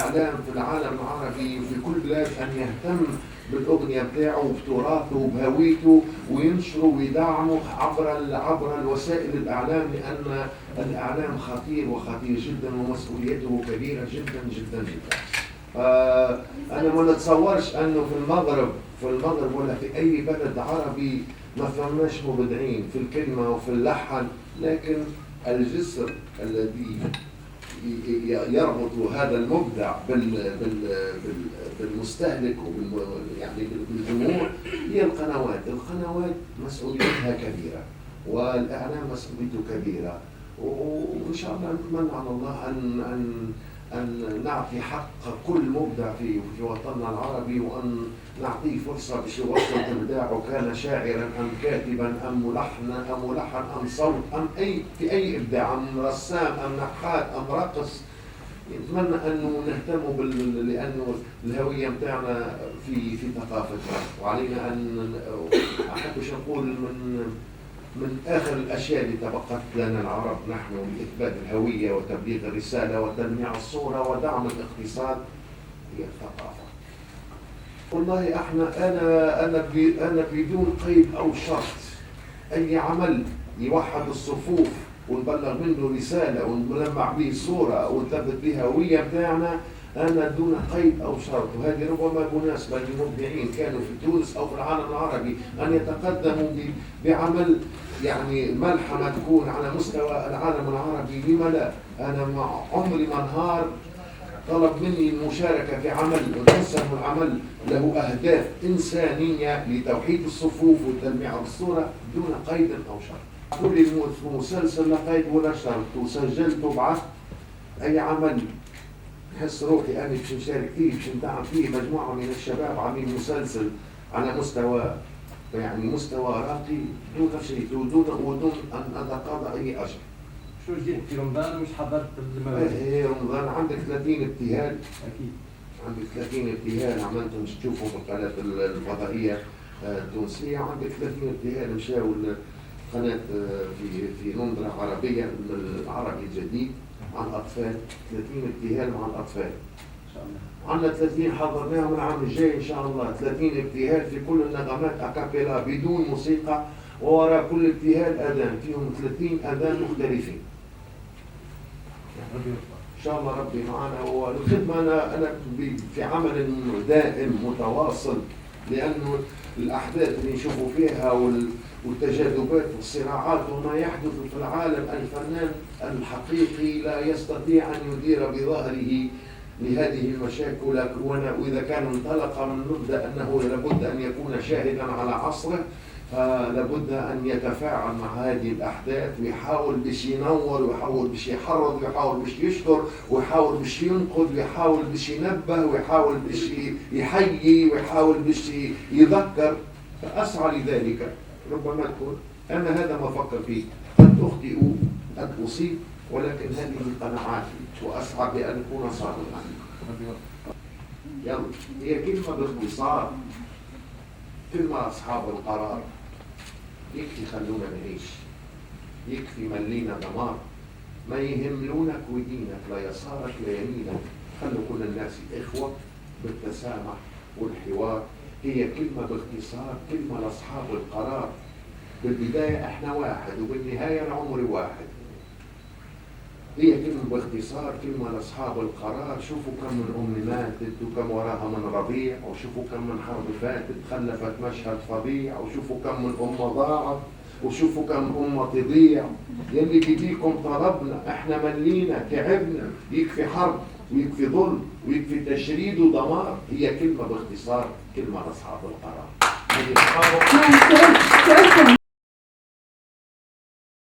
الإعلام في العالم العربي في كل بلاد أن يهتم بالأغنية بتاعه وبتراثه وبهويته وينشره ويدعمه عبر الوسائل الإعلام، لأن الإعلام خطير وخطير جدا ومسؤوليته كبيرة جدا جدا جدا. أنا ما نتصورش أنه في المغرب ولا في أي بلد عربي ما فماش مبدعين في الكلمة وفي اللحن، لكن الجسر الذي يربط هذا المبدع بالمستهلك يعني بالجمهور هي القنوات. القنوات مسؤوليتها كبيرة والإعلام مسؤوليته كبيرة، وإن شاء الله نتمنى على الله أن نعطي حق كل مبدع في وطننا العربي، وأن نعطيه فرصة باش يوصل إبداعه، كان شاعرا أم كاتبا أم ملحن أم صوت أم في أي إبداع، أم رسام أم نحات أم رقص. نتمنى أنه نهتم لأنه الهوية متاعنا في ثقافتنا، وعلينا أن أحبش نقول من آخر الأشياء اللي تبقت لنا العرب نحن لإثبات الهوية وتبليغ الرسالة وتلميع الصورة ودعم الاقتصاد هي الثقافة. والله أنا بدون قيد أو شرط أي عمل يوحد الصفوف ونبلغ منه رسالة ونلمع به صورة ونثبت بها هوية بتاعنا، أنا دون قيد أو شرط. وهذه ربما مناسبة للمبدعين كانوا في تونس أو في العالم العربي أن يتقدموا بعمل يعني ملحمة تكون على مستوى العالم العربي. لما لا؟ أنا عمري ما نهار طلب مني المشاركة في عمل ونحس العمل له أهداف إنسانية لتوحيد الصفوف وتلميع الصورة دون قيد أو شرط. كل مسلسل لا قيد ولا شرط، وسجلت وبعثت أي عمل نحس روحي أنا باش نشارك فيه، باش ندعم فيه مجموعة من الشباب عاملين مسلسل على مستوى راقي دون شيء ودون أن أتقاضى أي أجر. شو جيت في رمضان ومش حضرت المواد؟ ايه رمضان عندك 30 ابتهال. اكيد عندك 30 ابتهال عملتهم تشوفوا في القناه الفضائيه التونسيه، عندك 30 ابتهال مشاو قناه في نمره عربيه العربي الجديد مع الاطفال، 30 ابتهال مع الاطفال ان شاء الله. عندنا 30 حضرناهم العام الجاي ان شاء الله، 30 ابتهال في كل النغمات اكابيلا بدون موسيقى، ووراء كل ابتهال اذان فيهم 30 اذان مختلفين. إن شاء الله ربي معنا. والخدمة أنا في عمل دائم متواصل، لأنه الأحداث اللي نشوفوا فيها والتجاذبات والصراعات وما يحدث في العالم، الفنان الحقيقي لا يستطيع أن يدير بظهره لهذه المشاكل، وإذا كان انطلق من مبدأ أنه لابد أن يكون شاهدا على عصره، فلابد أن يتفاعل مع هذه الأحداث ويحاول باش ينور ويحاول باش يحرض ويحاول باش يشكر ويحاول باش ينقذ ويحاول باش ينبه ويحاول باش يحيي ويحاول باش يذكر، فأسعى لذلك. ربما تكون أنا هذا ما أفكر فيه، قد أخطئ قد أصيب، ولكن هذه قناعاتي وأسعى بأن أكون صادقا. يلا هي كلمة باختصار، كلمة أصحاب القرار، يكفي خلونا نعيش، يكفي ملينا دمار، ما يهملونك ودينك لا يسارك لا يمينك، خلوا كل الناس إخوة بالتسامح والحوار. هي كلمة باختصار، كلمة لأصحاب القرار. بالبداية احنا واحد وبالنهاية العمر واحد. هي كلمة باختصار، كلمة لأصحاب القرار. شوفوا كم من أم ماتت وكم وراها من رضيع، وشوفوا كم من حرب فاتت خلفت مشهد فظيع، وشوفوا كم من أمة ضاعت، وشوفوا كم أمة تضيع. يلي بديكم طلبنا، احنا ملينا تعبنا، يكفي حرب ويكفي ظلم ويكفي تشريد ودمار. هي كلمة باختصار، كلمة لأصحاب القرار.